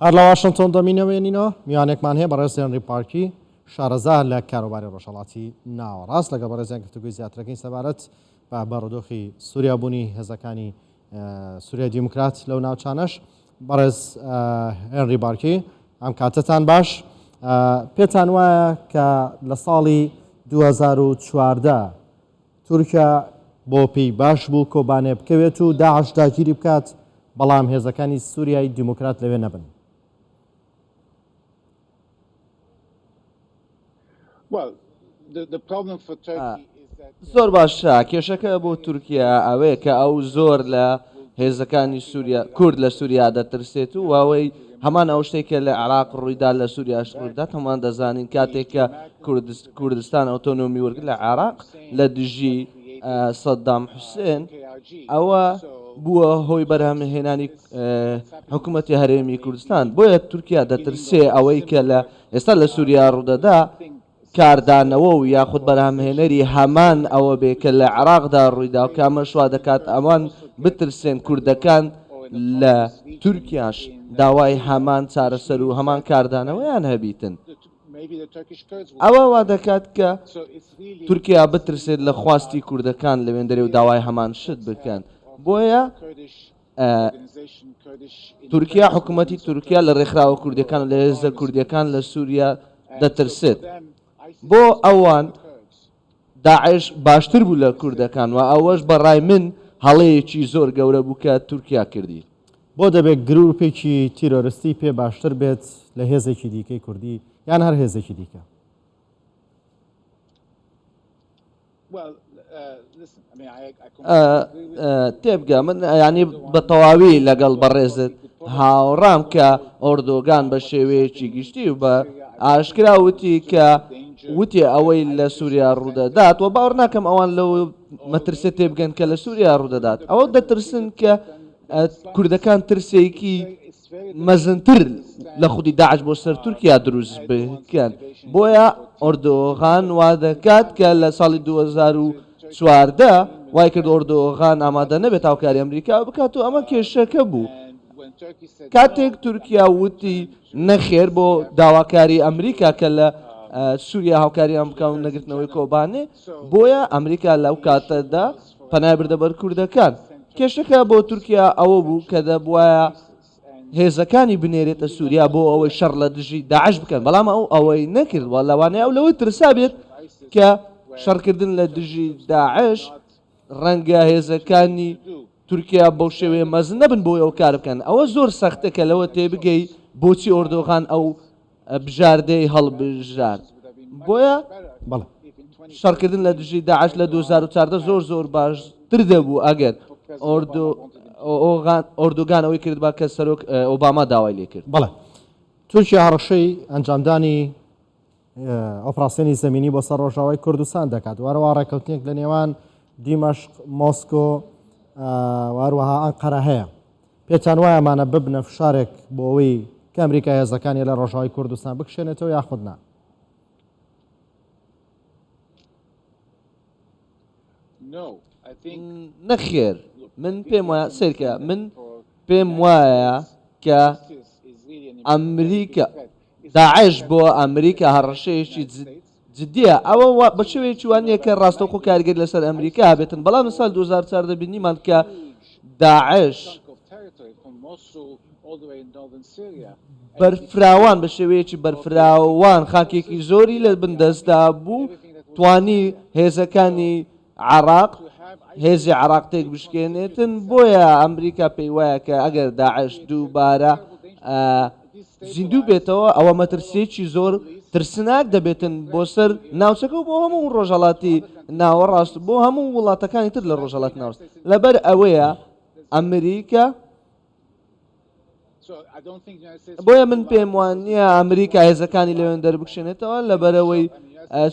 هەر لە واشنگتۆن دەمینەوێنینەوە میوانێکمان هەیە بە ڕێز هێنری پارکی شارەزا لە کاروباری ڕۆژهەڵاتی ناوەڕاست لەگەڵ بەڕێزیان گفتوگوی زیاترەکەی سەبارەت بە بەڕۆدۆخی سووریا بوونی هێزەکانی سووریا دیموکرات لەو ناوچانەش. بەڕێز هێنری پارکی ئەم کاتتان باش. پێتان وایە کە لە ساڵی 2014 تورکیا بۆ پێی باش بوو کۆبانێ بکەوێت و داعش داگیری بکات بەڵام هێزەکانی سووریای دیموکرات لەوێ نەبن؟ زۆر باشە. کێشەکە بۆ تورکیا ئەوەیە کە ئەو زۆر لە هێزەکانی سووریا کورد لە سووریا دەترسێت و ئەوەی هەمان ئەو شتێکە لە عێراق ڕوویدا لە سووریاش ڕوویدات. هەمان دەزانین کاتێک کە کوردستان ئۆتۆنۆمی وەرگرت لە عێراق لە دژی سەدام حوسێن، ئەوە بووە هۆی بەرهەمهێنانی حکوومەتی هەرێمی کوردستان. بۆیە تورکیا دەترسێ ئەوەی کە لە ئێستا لە سووریا ڕوودەدا کاردانەوە و یاخود بەرهەمهێنەری هەمان ئەوە بێ کە لە عێراقدا ڕوویدا و کامە شوا دەکات ئەوان بترسێن کوردەکان لە تورکیاش داوای هەمان چارەسەر و هەمان کاردانەوەیان هەبیتن. ئەوە وا دەکات کە تورکیا بترسێت لە خواستی کوردەکان لەوێندەرێ و داوای هەمان شت بکەن. بۆیە تورکیا حکوومەتی تورکیا لە ڕێکخراوە کوردەکان و لە هێزە کوردیەکان لە سووریا دەترسێت. بۆ ئەوان داعش باشتر بوو لە کوردەکان و ئەوەش بەڕای من هەڵەیەکی زۆر گەورە بوو کە تورکیا کردی. بۆ دەبێت گروپێکی تیرۆریستی پێ باشتر بێت لە هێزێکی دیکەی کوردی یان هەر هێزێکی دیکە؟ تێبگە من ینی بە تەواوی لەگەڵ بەڕێزت هاوڕام کە ئۆردۆگان بە شێوەیەکی گشتی و بە ئاشکرا وتی کە وتی ئەوەی لە سووریا ڕوودەدات و باوەڕ ناکەم ئەوان لەو مەترسێت تێبگەن کە لە سووریا ڕوودەدات. ئەوە دەترسن کە کوردەکان ترسێکی مەزنتر لە خودی داعش بۆ سەر تورکیا دروست بکەن. بۆیە ئۆردۆغان وا دەکات کە لە ساڵی 2014 وای کرد ئۆردۆغان ئامادە نەبێت هاوکاری ئەمریکا بکات و ئەمە کێشەکە بوو. کاتێک تورکیا وتی نەخێر بۆ داواکاری ئەمریکا کە لە سووریا هاوکاریان بکە و نەگرتنەوەی کۆبانێ، بۆیە ئەمریکا لەو کاتەدا پەنای بردە بەر کوردەکان. کێشەکە بۆ تورکیا ئەوە بوو کە دەبوایە هێزەکانی بنێرێتە سووریا بۆ ئەوەی شەڕ لە دژی داعش بکەن، بەڵام ئەوەی نەکرد. وە لەوانەیە ئەو لەوەی ترسا بێت کە شەڕکردن لە دژی داعش ڕەنگە هێزەکانی تورکیا بەو شێوەیە مەزن نەبن بۆ ئەو کار بکەن. ئەوە زۆر سەختە کە لەوە تێبگەی بۆچی ئۆردۆغان ئەو بژاردەی هەڵبژارد. بۆیە شەڕکردن لە دژی داعش لە 2014 زۆر باشتر دەبوو ئەگەر ئۆردۆگان ئەوەی کرد با کە سەرۆک ئۆباما داوای لێ کرد. بەڵێ تورکیا هەڕەشەی ئەنجامدانی ئۆپراسیۆنی زەمینی بۆ سەر ڕۆژاوای کوردستان دەکات، وەروە ڕێکەوتنێک لە نێوان دیمەشق، مۆسکۆ واروەها ئەنقەرە هەیە. پێتان وایە ئەمانە ببنە فشارێک بۆ ئەوەی کە ئەمریکا هێزەکانی لە ڕۆژاوای کوردستان بکشێنێتەوە یاخود نا؟ نەخێر، من پێم وایە سیرکە من پێم وایە کە ئەمریکا داعش بۆ ئەمریکا هەڕەشەیەکی جدیە. ئەوە بە شێوەیەکی وانەیە کە ڕاستەوخۆ کارگەر لەسەر ئەمریکا بێتن، بەڵام لە ساڵ 2014 بینیمان کە داعش بەرفراوان بە شێوەیەکی بەرفراوان خاکێکی زۆری لە بندەستدا بوو، توانی هێزەکانی عێراق هێزی عێراق تێک بشکێنێتن. بۆیە ئەمریکا پێی وایە کە ئەگەر داعش دووبارە زیندوو بێتەوە ئەوە مەترسێکی زۆر ترسناک دەبێتن بۆ سەر ناوچەکە و بۆ هەموو ڕۆژهەڵاتی ناوەڕاست، بۆ هەموو وڵاتەکانی تر لە ڕۆژهەڵات ناوەڕاست. لەبەر ئەوەیە ئەمریکا بۆیە من پێم وانییە ئەمریکا هێزەکانی لەوێن دەربکشێنێتەوە لەبەرەوەی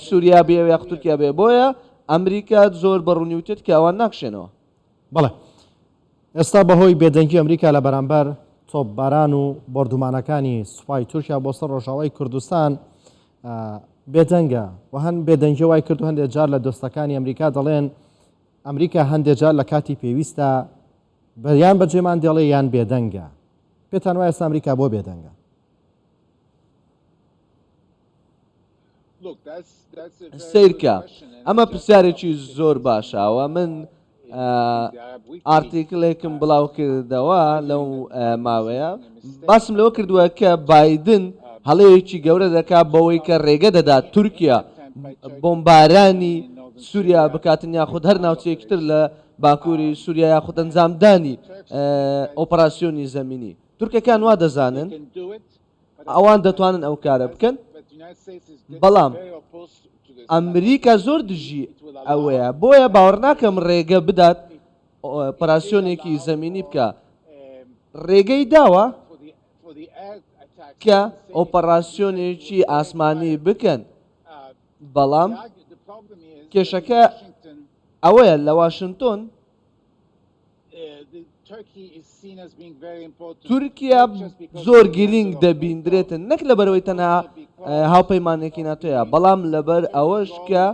سووریا بێ و یاخ تورکیا بێ. بۆیە ئەمریکا زۆر بەڕوونیوتێت کە ئەوان ناکشێنەوە. بەڵێ ئێستا بەهۆی بێدەنگی ئەمریکا لە بەرامبەر تۆپباران و بەردومانەکانی سوپای تورکیا بۆ سەر ڕۆژاوای کوردستان بێدەنگە و هەن بێدەنگی وای کرد و هەندێک جار لە دۆستەکانی ئەمریکا دەڵێن ئەمریکا هەندێک جار لە کاتی پێویستە یان بەجێمان دێڵێ یان بێدەنگە. پێتان وایە ئێستا ئەمریکا بۆ بێدەنگە؟ سیرکە ئەمە پرسیارێکی زۆر باشەوە من ئارتیکلێکم بڵاو کردەوە لەو ماوەیە باسم لەوە کردووە کە بایدن هەڵەیەکی گەورە دەکات بەوەی کە ڕێگە دەدات تورکیا بۆمبارانی سووریا بکاتن یاخود هەر ناوچەیەکتر لە باکووری سووریا یاخود ئەنجامدانی ئۆپەراسیۆنی زەمینی تورکەکان وا دەزانن ئەوان دەتوانن ئەو کارە بکەن بەڵام ئەمریکا زۆر دژی ئەوەیە بۆیە باوەڕ ناکەم ڕێگە بدات ئۆپەراسیۆنێکی زەمینی بکە ڕێگەی داوە کە ئۆپەراسیۆنێکی ئاسمانی بکەن بەڵام کێشەکە ئەوەیە لە واشنگتۆن تورکیا زۆر گرنگ دەبیندرێتن نەک لەبەرەوەی تەنها هاوپەیمانێکی ناتۆیە بەڵام لەبەر ئەوەش کە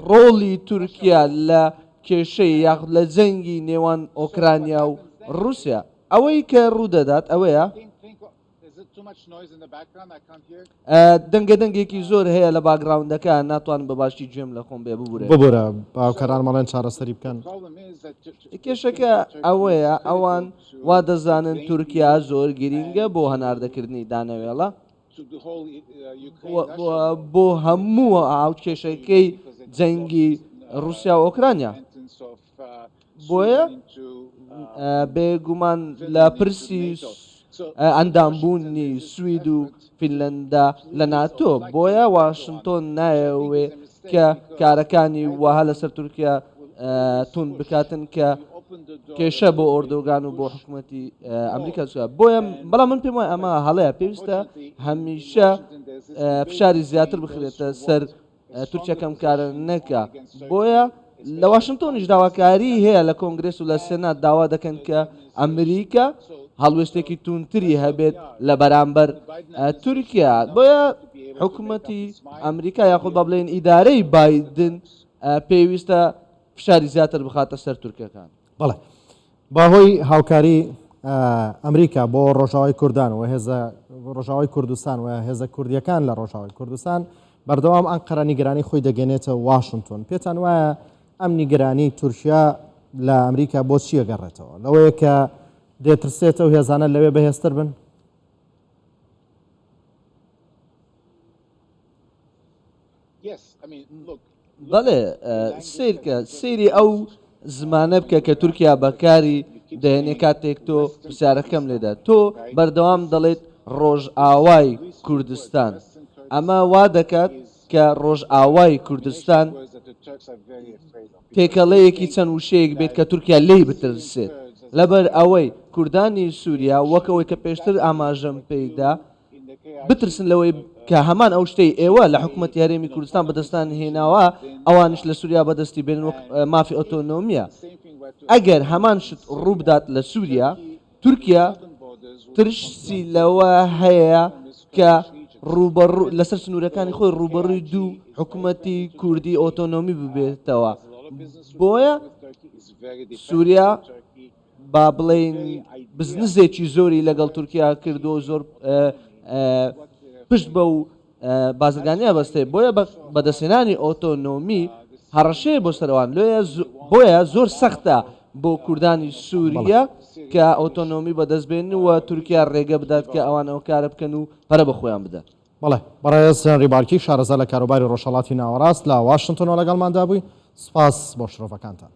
ڕۆڵی تورکیا لە کێشەی یاخود لە جەنگی نێوان ئۆکرانیا و رووسیا ئەوەی کە ڕوودەدات ئەوەیە دەنگە دەنگێکی زۆر هەیە لە باگراوندەکە ناتوان بە باشی گوێم لە خۆم بێ ببورە باوکەران مەڵێن چارەسەری بکەن کێشەکە ئەوەیە ئەوان وا دەزانن تورکیا زۆر گرینگە بۆ هەناردەکردنی دانەوێڵە بۆ هەموو ئاو کێشەکەی جەنگی رووسیا و ئۆکرانیا بۆیە بێگومان لە پرسی ئەندامبوونی سوید و فینلەندا لە ناتۆ بۆیە واشنگتۆن نایەوێ کە کارەکانی وەها لەسەر تورکیا تون بکاتن کە کێشە بۆ ئۆردۆگان و بۆ حکوومەتی ئەمریکا بۆیە بەڵام من پێم وایە ئەمە هەڵەیە پێویستە هەمیشە فشاری زیاتر بخرێتە سەر تورکیەکەم کارە نەکە بۆیە لە واشنگتۆنیش داواکاری هەیە لە کۆنگرس و لە سێنات داوا دەکەن کە ئەمریکا هەڵوێستێکی تونتری هەبێت لە بەرامبەر تورکیا بۆیە حکوومەتی ئەمریکا یاخود بە بڵێن ئیدارەی بایدن پێویستە فشاری زیاتر بخاتە سەر تورکەکان بەڵێ باهۆی هاوکاری ئەمریکا بۆ ڕۆژاوای کوردان و هێزە ڕۆژاوای کوردستان و هێزە کوردیەکان لە ڕۆژاوای کوردستان بەردەوام ئەنقەرە نیگەرانی خۆی دەگەنێتە واشنگتۆن پێتان وایە ئەم نیگەرانی تورکیا لە ئەمریکا بۆ چیە گەڕێتەوە لەوەیە کە دێترسێتە و هێزانە لەوێ بەهێزتر بن بەڵێ سیرکە سێری ئەو زمانە بکە کە تورکیا بەکاری دەهێنێ کاتێک تۆ پرسیارەکەم لێدا تۆ بەردەوام دەڵێت ڕۆژئاوای کوردستان ئەمە وا دەکات کە ڕۆژئاوای کوردستان تێکەڵەیەکی چەند وشەیەک بێت کە تورکیا لێی بترسێت لەبەر ئەوەی کوردانی سووریا وەکەوەی کە پێشتر ئاماژەم پێیدا بترسن لەوەی کە هەمان ئەو شتەی ئێوە لە حکوومەتی هەرێمی کوردستان بەدەستان هێناوە ئەوانش لە سووریا بەدەستی بێنن وەک مافی ئۆتۆنۆمیە ئەگەر هەمان شت ڕوو بدات لە سووریا تورکیا ترسی لەوە هەیە کە لەسەر سنوورەکانی خۆی ڕوبەڕووی دوو حکوومەتی کوردی ئۆتۆنۆمی ببێتەوە بۆیە سووریا با بڵێن بزنزێکی زۆری لەگەڵ تورکیا کردو زۆر پشت بە و بازرگانیە بەستێ بۆیە بەدەستێنانی ئۆتۆنۆمی هەڕەشەیە بۆ سەروان بۆیە زۆر سەختە بۆ کوردانی سووریا کە ئۆتۆنۆمی بەدەستبێن و تورکیا ڕێگە بدات کە ئەوان ئەو کارە بکەن و پەرە بەخۆیان بدەن بەڵێ بەڕێز ڕێبارکی شارەزا لە کاروباری ڕۆژهەڵاتی ناوەڕاست لە واشنگتۆنەوە لەگەڵماندا بووی سپاس بۆ شرۆڤەکانتان